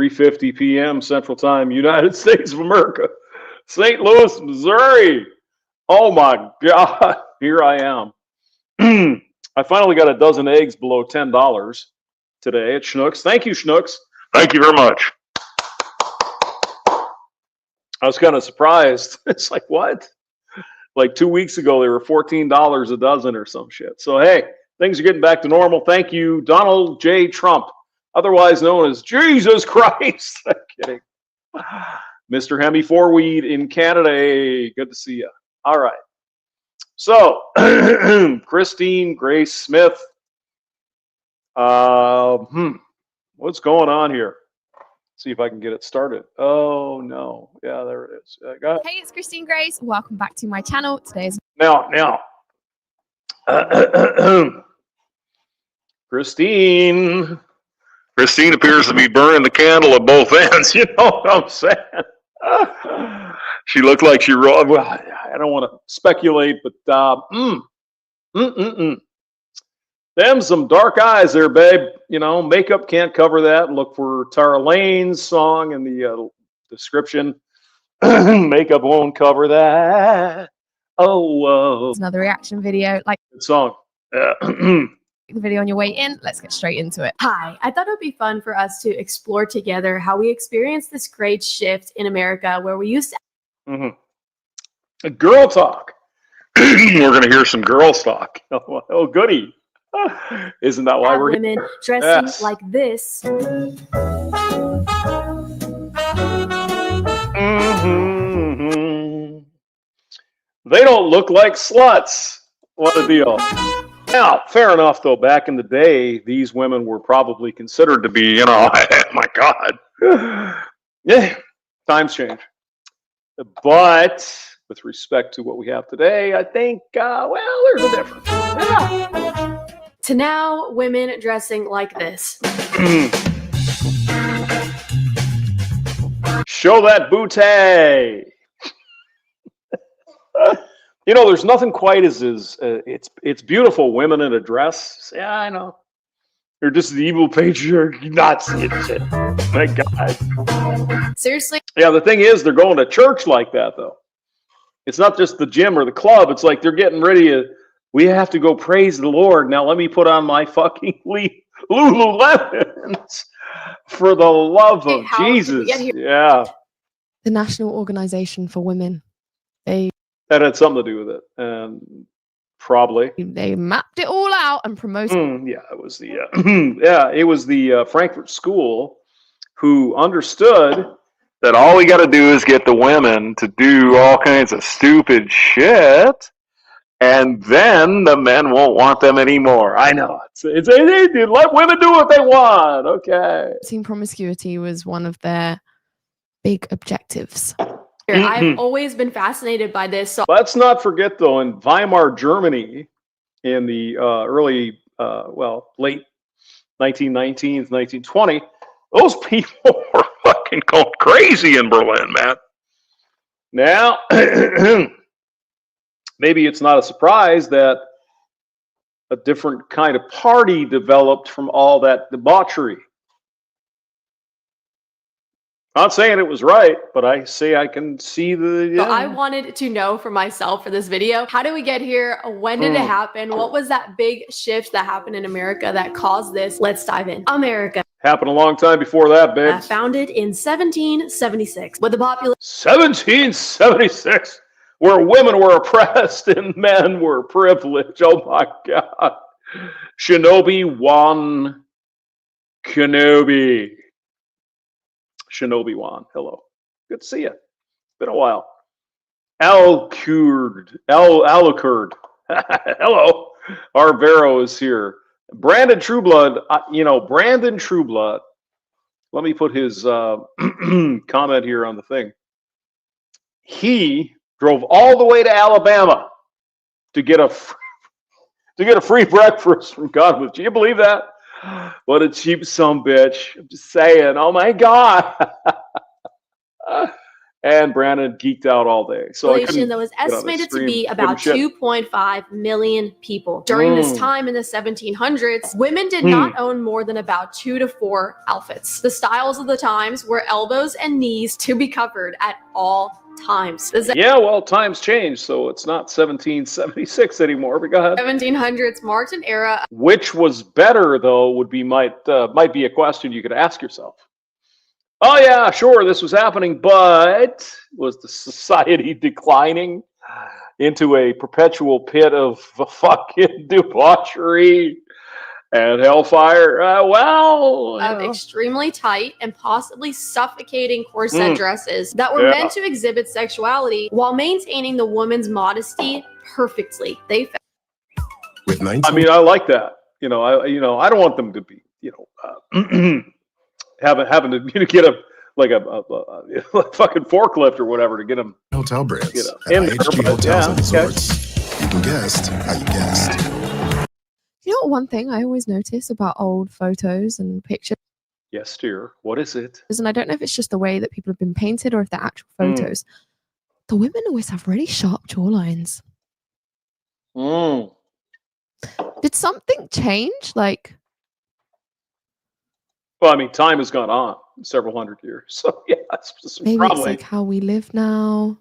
3:50 p.m. Central Time, United States of America, St. Louis, Missouri. Oh my God, here I am. I finally got a dozen eggs below $10 today at Schnucks. Thank you, Schnucks. Thank you very much. I was kind of surprised. It's like, what? Like 2 weeks ago, they were $14 a dozen or some shit. So, hey, things are getting back to normal. Thank you, Donald J. Trump, otherwise known as Jesus Christ. I'm kidding. Mr. Hemi Fourweed in Canada. Hey, good to see you. All right. So, Christine Grace Smith. What's going on here? See if I can get it started. Oh no, yeah, there it is. Hey, it's Christine Grace. Welcome back to my channel. Today's now. Christine appears to be burning the candle at both ends. You know what I'm saying? She looked like she wrote. Well, I don't want to speculate, but them some dark eyes there, babe. You know, makeup can't cover that. Look for Tarra Layne's song in the description. Makeup won't cover that. Oh, whoa. It's another reaction video. Like, good song. Yeah. The video on your way in. Let's get straight into it. Hi, I thought it would be fun for us to explore together how we experienced this great shift in America where we used to. Girl talk. We're going to hear some girl talk. Oh, goody. Isn't that why we're women here? Dressing Yes. like this. They don't look like sluts. What a deal. Now, fair enough, though. Back in the day, these women were probably considered to be, you know, my God. Yeah, times change. But with respect to what we have today, I think, well, there's a difference. Yeah. To now, women dressing like this. Show that booty. You know, there's nothing quite as it's beautiful women in a dress. Yeah, I know. They're just the evil patriarch Nazi and shit. My God. Seriously? Yeah, the thing is, they're going to church like that, though. It's not just the gym or the club. It's like they're getting ready to, we have to go praise the Lord. Now let me put on my fucking Lululemons for the love of Jesus. Yeah. The National Organization for Women. That had something to do with it. And probably. They mapped it all out and promoted. Yeah, it was the it was the Frankfurt School who understood that all we got to do is get the women to do all kinds of stupid shit, and then the men won't want them anymore. I know. It's let women do what they want. Okay. Teen promiscuity was one of their big objectives. I've always been fascinated by this. So let's not forget, though, in Weimar, Germany, in the late 1919s, 1920, those people were fucking going crazy in Berlin, man. Now, maybe it's not a surprise that a different kind of party developed from all that debauchery. Not saying it was right, but I say I can see the. So I wanted to know for myself for this video, how did we get here? When did it happen? What was that big shift that happened in America that caused this? Let's dive in. America happened a long time before that, babe. Founded in 1776 with the population. 1776, where women were oppressed and men were privileged. Oh my God. Shinobi Wan Kenobi. Shinobi Wan, hello. Good to see you. It's been a while. Alucard. Hello. Arvero is here. Brandon Trueblood, Brandon Trueblood. Let me put his comment here on the thing. He drove all the way to Alabama to get a free breakfast from Godwin. Do you believe that? What a cheap sumbitch. I'm just saying. Oh my God. And Brandon geeked out all day. So I couldn't that was get on the estimated to stream, be give him about shit. 2.5 million people. During this time in the 1700s, women did not own more than about 2 to 4 outfits. The styles of the times were elbows and knees to be covered at all times. Yeah, well, times change, so it's not 1776 anymore. But go ahead. 1700s marked an era. Which was better, though, would be might be a question you could ask yourself. Oh yeah, sure, this was happening, but was the society declining into a perpetual pit of fucking debauchery and hellfire? Of extremely tight and possibly suffocating corset dresses that were meant to exhibit sexuality while maintaining the woman's modesty perfectly. They with 19. I mean, I like that. I don't want them to be, having to get a fucking forklift or whatever to get them hotel brands in at there, IHG but hotels and okay. resorts. You can guess how you guessed. You know what, one thing I always notice about old photos and pictures, Yes, dear. What is it? and I don't know if it's just the way that people have been painted or if they're actual photos, the women always have really sharp jawlines. Did something change? Like, Well, I mean, time has gone on several hundred years, so yeah, it's maybe probably. it's like how we live now,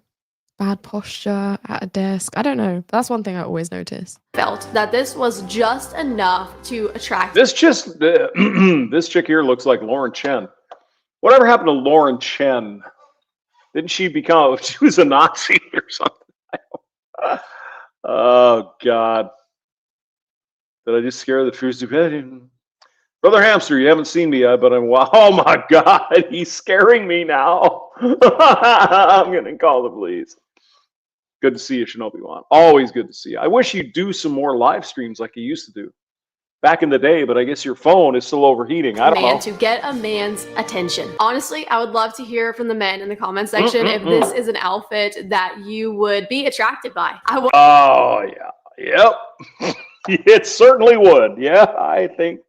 bad posture at a desk. I don't know. That's one thing I always notice. felt that this was just enough to attract This this chick here looks like Lauren Chen. Whatever happened to Lauren Chen? Didn't she become? She was a Nazi or something. Oh God! Did I just scare the truth to bed? Brother Hamster, you haven't seen me yet, but oh my God, he's scaring me now. I'm gonna call the police. Good to see you, Shinobi Wan. Always good to see you. I wish you'd do some more live streams like you used to do back in the day, but I guess your phone is still overheating. I don't know. to get a man's attention. Honestly, I would love to hear from the men in the comment section if this is an outfit that you would be attracted by. Oh yeah, yep. It certainly would. Yeah, I think.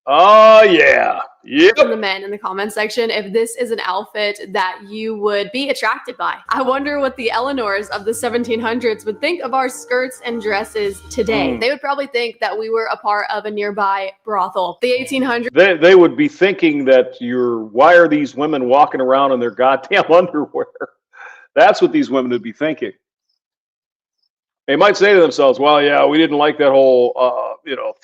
Oh yeah, yep. From the men in the comment section if this is an outfit that you would be attracted by. I wonder what the Eleanors of the 1700s would think of our skirts and dresses today. They would probably think that we were a part of a nearby brothel. The 1800s. They would be thinking that why are these women walking around in their goddamn underwear? That's what these women would be thinking. They might say to themselves, well, yeah, we didn't like that whole,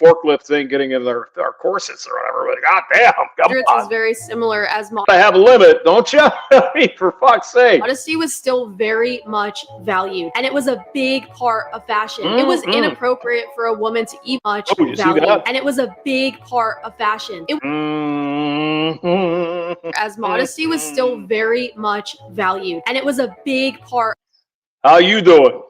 forklift thing getting in our corsets or whatever, but goddamn, come on. Is very similar as I have a limit, don't you? I mean, for fuck's sake. modesty was still very much valued, and it was a big part of fashion. It was inappropriate for a woman to eat much valued, and it was a big part of fashion. As modesty was still very much valued, and it was a big part. How you doing?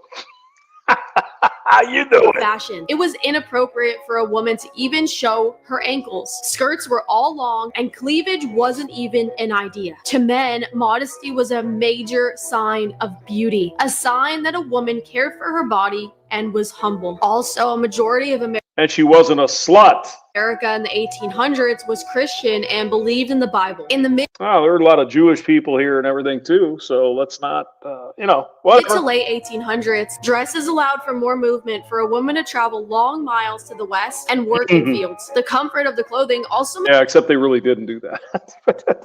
How you doing? Fashion. It was inappropriate for a woman to even show her ankles. Skirts were all long and cleavage wasn't even an idea. To men, modesty was a major sign of beauty, a sign that a woman cared for her body and was humble. Also, a majority of And she wasn't a slut. America in the 1800s was Christian and believed in the Bible. In the mid Oh, there were a lot of Jewish people here and everything too, so let's not, mid whatever. to late 1800s, dresses allowed for more movement for a woman to travel long miles to the west and work in fields. The comfort of the clothing also Yeah, except they really didn't do that.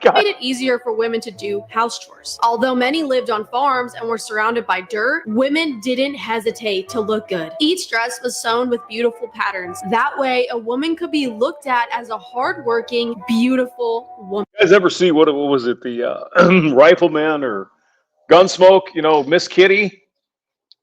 God. made it easier for women to do house chores. Although many lived on farms and were surrounded by dirt, women didn't hesitate to look good. Each dress was sewn with beautiful patterns. That way, a woman could be looked at as a hardworking, beautiful woman. You guys ever see what was it, the Rifleman or Gunsmoke? Miss Kitty.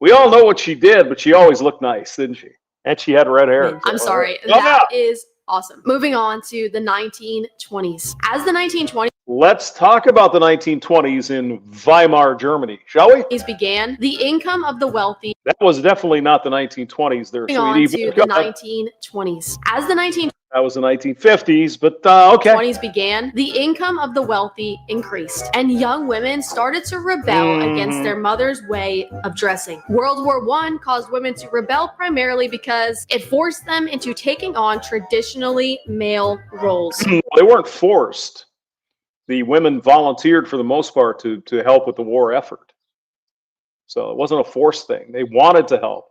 We all know what she did, but she always looked nice, didn't she? And she had red hair. I'm sorry. Oh, That is awesome. Moving on to the 1920s. As the 1920s Let's talk about the 1920s in Weimar, Germany, shall we? began, the income of the wealthy. That was definitely not the 1920s there, Moving on sweetie. to the 1920s. As the 1920s That was the 1950s, but okay. began, the income of the wealthy increased, and young women started to rebel against their mother's way of dressing. World War I caused women to rebel primarily because it forced them into taking on traditionally male roles. They weren't forced. the women volunteered for the most part to help with the war effort. So it wasn't a forced thing. They wanted to help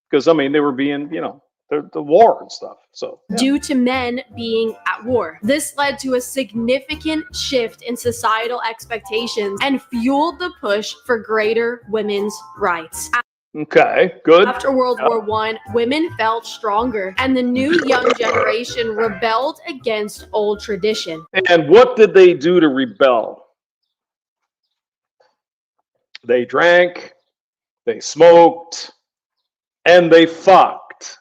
because, I mean, they were being, you know, the war and stuff. So yeah. Due to men being at war. This led to a significant shift in societal expectations and fueled the push for greater women's rights. Okay, good. After World War I, women felt stronger, and the new young generation rebelled against old tradition. And what did they do to rebel? They drank, they smoked, and they fucked.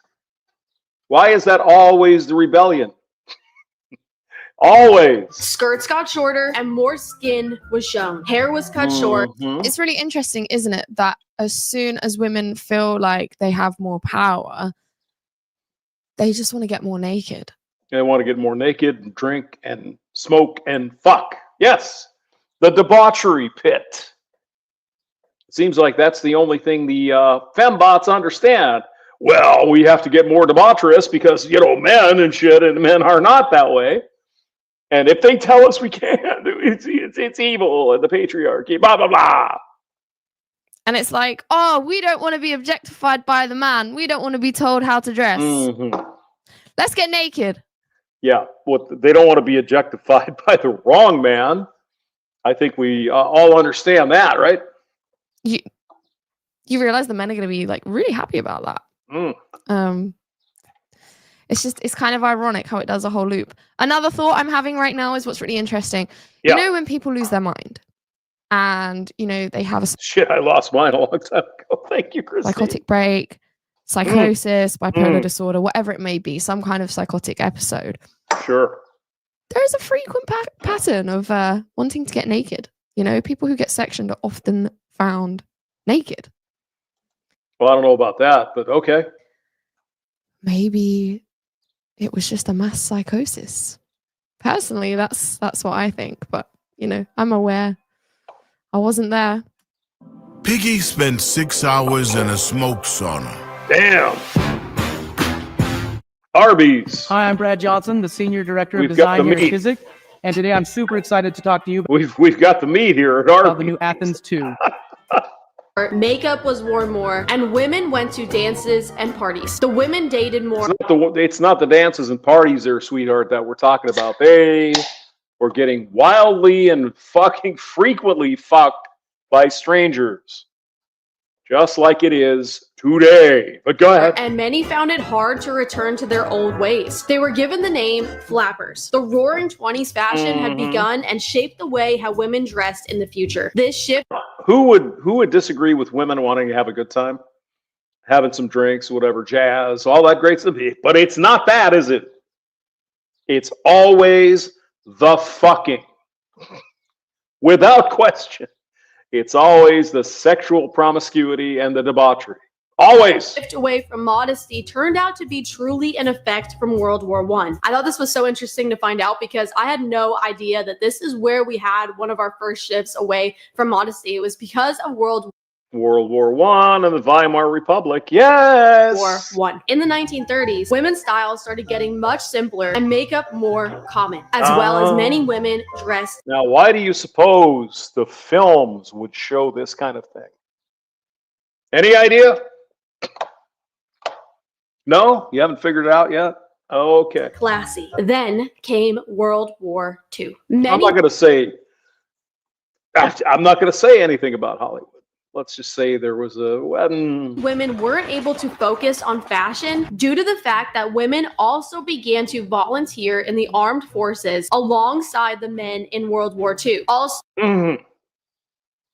Why is that always the rebellion? Always. Skirts got shorter and more skin was shown. Hair was cut short. It's really interesting, isn't it, that as soon as women feel like they have more power, they just want to get more naked. They want to get more naked and drink and smoke and fuck. Yes, the debauchery pit. It seems like that's the only thing the fembots understand. Well, we have to get more debaucherous because, you know, men and shit, and men are not that way. And if they tell us we can't, it's evil and the patriarchy, blah, blah, blah. And it's like, oh, we don't want to be objectified by the man. We don't want to be told how to dress. Let's get naked. Yeah, they don't want to be objectified by the wrong man. I think we all understand that, right? You realize the men are going to be like really happy about that. It's kind of ironic how it does a whole loop. Another thought I'm having right now is what's really interesting. Yeah. You know, when people lose their mind and, you know, they have a Shit, I lost mine a long time ago. Thank you, Christine. psychotic break, psychosis, bipolar disorder, whatever it may be, some kind of psychotic episode. Sure. There is a frequent pattern of wanting to get naked. You know, people who get sectioned are often found naked. Well, I don't know about that, but okay. Maybe it was just a mass psychosis. Personally, that's what I think. But, you know, I'm aware. I wasn't there. Piggy spent 6 hours in a smoke sauna. Damn. Arby's. Hi, I'm Brad Johnson, the Senior Director We've of got Design the here at meat. Physics. And today I'm super excited to talk to you We've got the meat here at Arby's. about the new Athens 2. Makeup was worn more, and women went to dances and parties. The women dated more. It's not the dances and parties there, sweetheart, that we're talking about. They were getting wildly and fucking frequently fucked by strangers. Just like it is today. But go ahead. And many found it hard to return to their old ways. They were given the name flappers. The roaring 20s fashion had begun and shaped the way how women dressed in the future. This shift. Who would disagree with women wanting to have a good time? Having some drinks, whatever, jazz, all that great stuff. But it's not that, is it? It's always the fucking. Without question. It's always the sexual promiscuity and the debauchery. Always. Shift away from modesty turned out to be truly an effect from World War I. I thought this was so interesting to find out because I had no idea that this is where we had one of our first shifts away from modesty. It was because of World War I and the Weimar Republic. Yes. War I. In the 1930s, women's styles started getting much simpler and makeup more common, as well as many women dressed. Now, why do you suppose the films would show this kind of thing? Any idea? No? You haven't figured it out yet? Okay. Classy. Then came World War II. I'm not going to say anything about Hollywood. Let's just say there was a women weren't able to focus on fashion due to the fact that women also began to volunteer in the armed forces alongside the men in World War II. Also,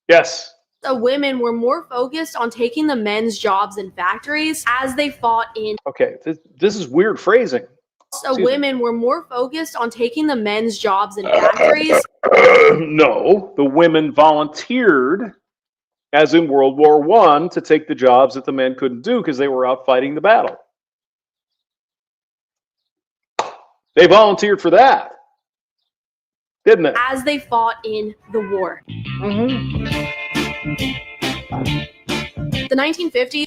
yes. Women were more focused on taking the men's jobs in factories as they fought in. Okay, this is weird phrasing. So women were more focused on taking the men's jobs in factories. No, the women volunteered, as in World War I, to take the jobs that the men couldn't do because they were out fighting the battle. They volunteered for that, didn't they? As they fought in the war. The 1950s.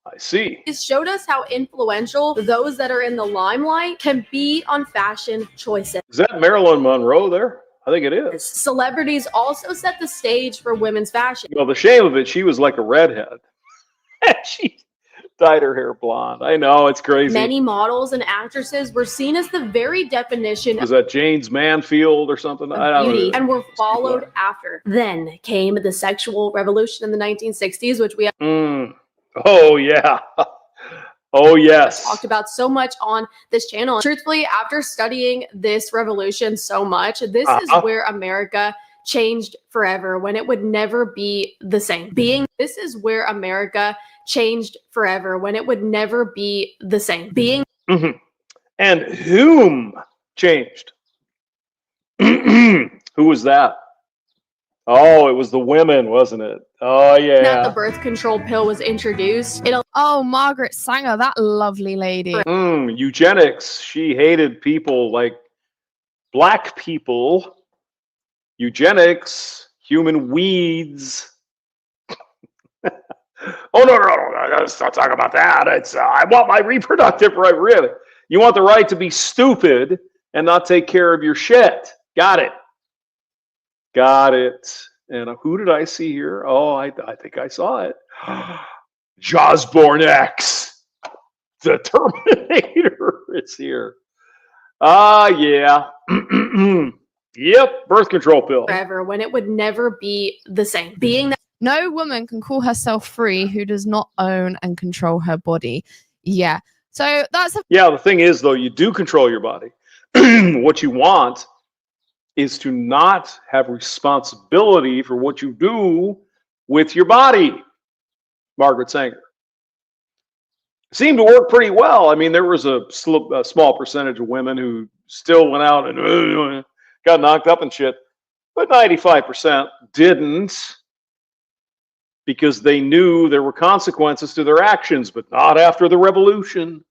I see. Showed us how influential those that are in the limelight can be on fashion choices. Is that Marilyn Monroe there? I think it is. Celebrities also set the stage for women's fashion. Well, the shame of it, she was like a redhead. She dyed her hair blonde. I know, it's crazy. Many models and actresses were seen as the very definition Was that James Manfield or something? I of don't beauty know. and were followed after. Then came the sexual revolution in the 1960s, which we have Oh, yeah. Oh, yes. talked about so much on this channel. Truthfully, after studying this revolution so much, this is where America changed forever, when it would never be the same. This is where America changed forever, when it would never be the same. And whom changed? Who was that? Oh, it was the women, wasn't it? Oh, yeah. That the birth control pill was introduced, it Oh, Margaret Sanger, that lovely lady. Eugenics. She hated people like black people. Eugenics, human weeds. Oh, no. Let's not talk about that. It's I want my reproductive right, really. You want the right to be stupid and not take care of your shit. Got it. And who did I see here? Oh, I think I saw it. Josborn X, the Terminator, is here. Yeah. Yep, birth control pill. forever, when it would never be the same. No woman can call herself free who does not own and control her body. Yeah. So that's Yeah, the thing is, though, you do control your body. What you want is to not have responsibility for what you do with your body. Margaret Sanger. Seemed to work pretty well. I mean, there was a small percentage of women who still went out and got knocked up and shit, but 95% didn't, because they knew there were consequences to their actions, but not after the revolution.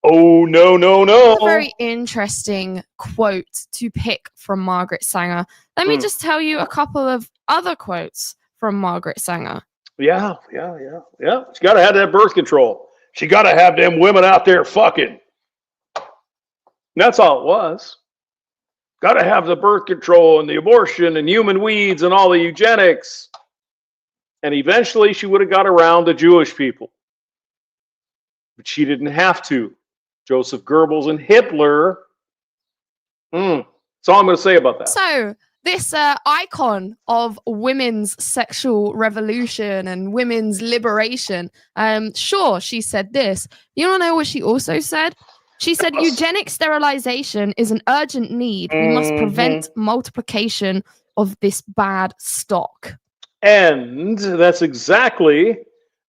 Oh, no. a very interesting quote to pick from Margaret Sanger. Let me just tell you a couple of other quotes from Margaret Sanger. Yeah. She got to have that birth control. She got to have them women out there fucking. That's all it was. Got to have the birth control and the abortion and human weeds and all the eugenics. And eventually she would have got around to Jewish people. But she didn't have to. Joseph Goebbels and Hitler. That's all I'm going to say about that. So this icon of women's sexual revolution and women's liberation. Sure, she said this. You don't know what she also said? She said eugenic sterilization is an urgent need. We must prevent multiplication of this bad stock. And that's exactly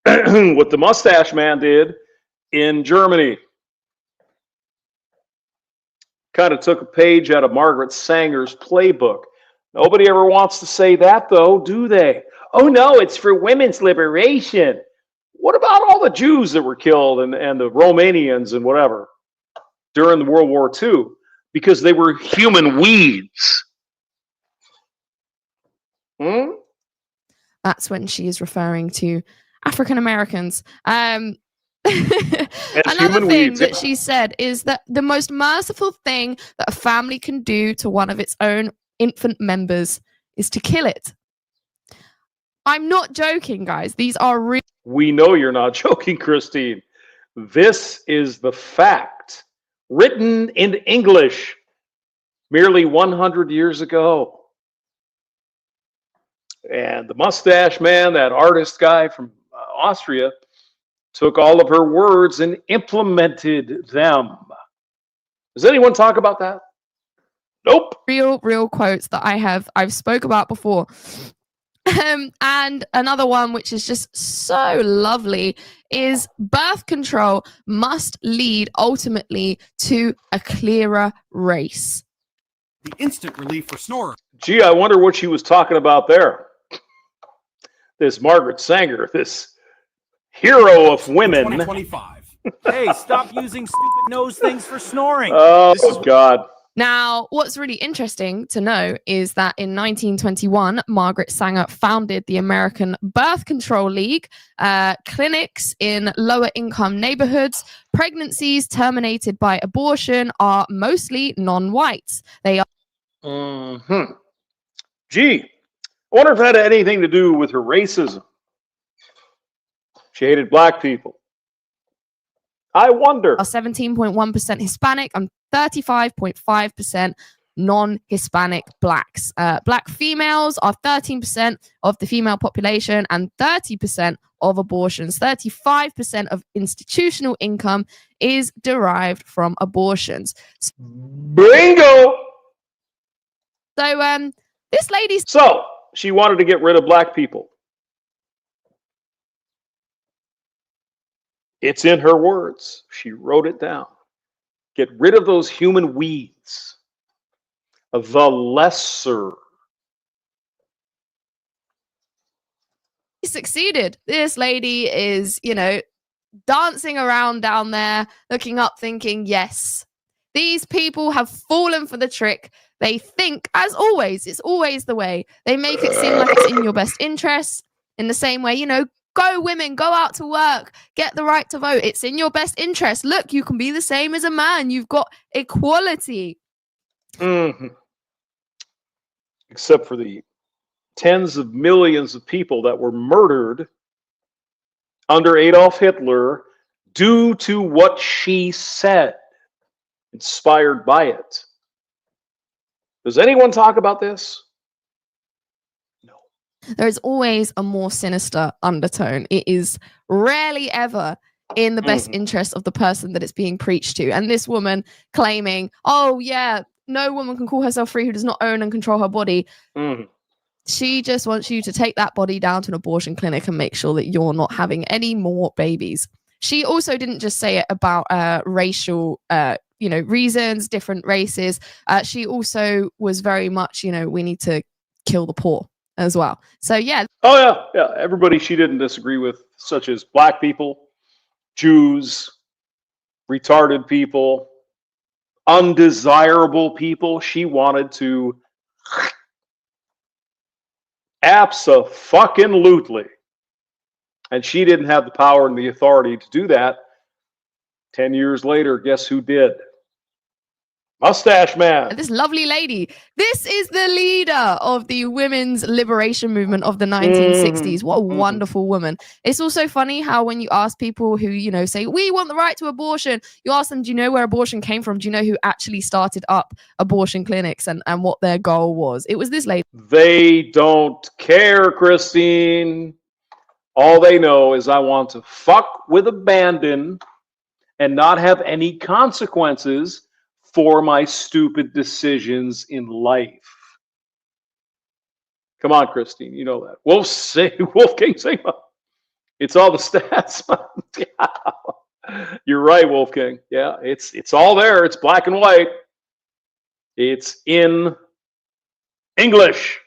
what the mustache man did in Germany. Kind of took a page out of Margaret Sanger's playbook. Nobody ever wants to say that, though, do they? Oh, no, it's for women's liberation. What about all the Jews that were killed and the Romanians and whatever during the World War II? Because they were human weeds. That's when she is referring to African Americans. Another thing that she said is that the most merciful thing that a family can do to one of its own infant members is to kill it. I'm not joking, guys. These are real. We know you're not joking, Christine. This is the fact, written in English merely 100 years ago. And the mustache man, that artist guy from Austria, took all of her words and implemented them. Does anyone talk about that? Nope. Real quotes that I've spoke about before. And another one which is just so lovely is birth control must lead ultimately to a clearer race. The instant relief for snorers. Gee, I wonder what she was talking about there. This Margaret Sanger, this hero of women. 2025. Hey, stop using stupid nose things for snoring. Oh, God. Now, what's really interesting to know is that in 1921, Margaret Sanger founded the American Birth Control League, clinics in lower income neighborhoods. Pregnancies terminated by abortion are mostly non-whites. They are Gee, I wonder if that had anything to do with her racism. She hated black people. I wonder. Are 17.1% Hispanic and 35.5% non-Hispanic blacks. Black females are 13% of the female population and 30% of abortions. 35% of institutional income is derived from abortions. Bingo! So this lady. So she wanted to get rid of black people. It's in her words. She wrote it down. Get rid of those human weeds. The lesser. Succeeded. This lady is, dancing around down there, looking up, thinking, yes, these people have fallen for the trick. They think, as always, it's always the way. They make it seem like it's in your best interest. In the same way, go women, go out to work, get the right to vote. It's in your best interest. Look, you can be the same as a man. You've got equality. Mm-hmm. Except for the tens of millions of people that were murdered under Adolf Hitler due to what she said, inspired by it. Does anyone talk about this? No. There's always a more sinister undertone. It is rarely ever in the best interest of the person that it's being preached to. And this woman claiming, oh yeah, no woman can call herself free who does not own and control her body. She just wants you to take that body down to an abortion clinic and make sure that you're not having any more babies. She also didn't just say it about racial, reasons, different races. She also was very much, we need to kill the poor as well. So yeah. Oh yeah. Everybody she didn't disagree with, such as black people, Jews, retarded people, undesirable people. She wanted to abso-fucking-lutely. And she didn't have the power and the authority to do that. 10 years later, guess who did? Mustache Man. This lovely lady. This is the leader of the women's liberation movement of the 1960s. What a wonderful woman. It's also funny how when you ask people who, say, we want the right to abortion, you ask them, do you know where abortion came from? Do you know who actually started up abortion clinics and what their goal was? It was this lady. They don't care, Christine. All they know is I want to fuck with abandon and not have any consequences for my stupid decisions in life. Come on, Christine, you know that. Wolf King Sigma. It's all the stats. You're right, Wolf King. Yeah, it's all there. It's black and white. It's in English.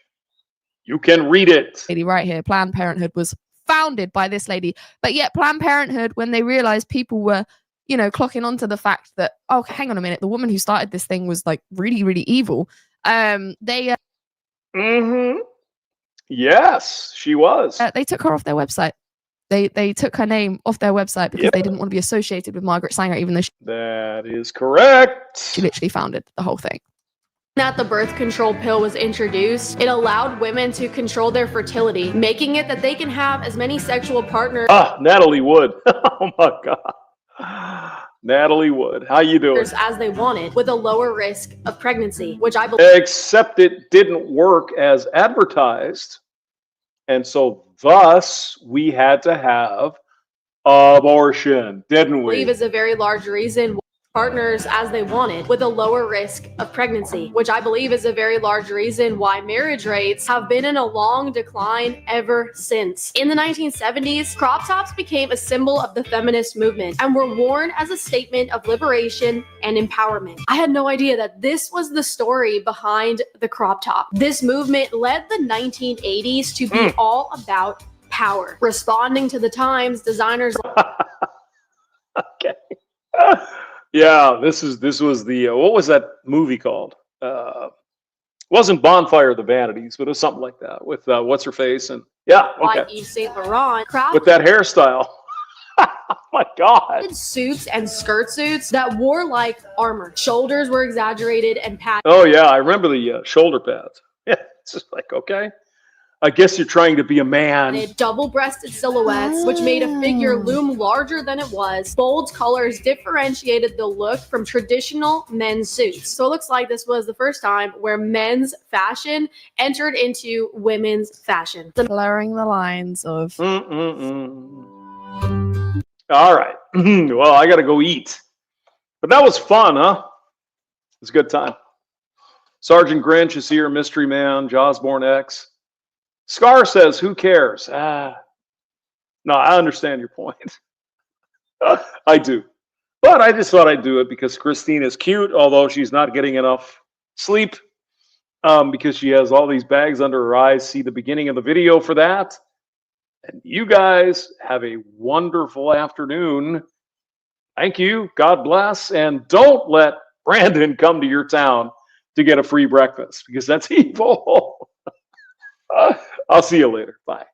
You can read it. Lady right here. Planned Parenthood was founded by this lady. But yet Planned Parenthood, when they realized people were clocking onto the fact that, oh, hang on a minute, the woman who started this thing was like really, really evil. They Yes, she was. They took her off their website. They took her name off their website because they didn't want to be associated with Margaret Sanger, even though that is correct. She literally founded the whole thing. That the birth control pill was introduced, it allowed women to control their fertility, making it that they can have as many sexual partners. Natalie Wood. Oh my God. Natalie Wood, how you doing? As they wanted, with a lower risk of pregnancy, which I believe. Except it didn't work as advertised, and so thus we had to have abortion, didn't we? I believe is a very large reason. Partners as they wanted with a lower risk of pregnancy, which I believe is a very large reason why marriage rates have been in a long decline ever since. In the 1970s, crop tops became a symbol of the feminist movement and were worn as a statement of liberation and empowerment. I had no idea that this was the story behind the crop top. This movement led the 1980s to be all about power. Responding to the times, designers Okay. Yeah, this was the what was that movie called? It wasn't Bonfire of the Vanities, but it was something like that with what's her face and like Yves Saint Laurent with that hairstyle. Oh my God! Suits and skirt suits that wore like armor. Shoulders were exaggerated and padded. Oh yeah, I remember the shoulder pads. Yeah, It's just like, okay. I guess you're trying to be a man. Double-breasted silhouettes, which made a figure loom larger than it was. Bold colors differentiated the look from traditional men's suits. So it looks like this was the first time where men's fashion entered into women's fashion. Blurring the lines of. All right. Well, I got to go eat. But that was fun, huh? It was a good time. Sergeant Grinch is here, Mystery Man, Jawsborne X. Scar says, who cares? No, I understand your point. I do. But I just thought I'd do it because Christine is cute, although she's not getting enough sleep because she has all these bags under her eyes. See the beginning of the video for that. And you guys have a wonderful afternoon. Thank you. God bless. And don't let Brandon come to your town to get a free breakfast because that's evil. I'll see you later. Bye.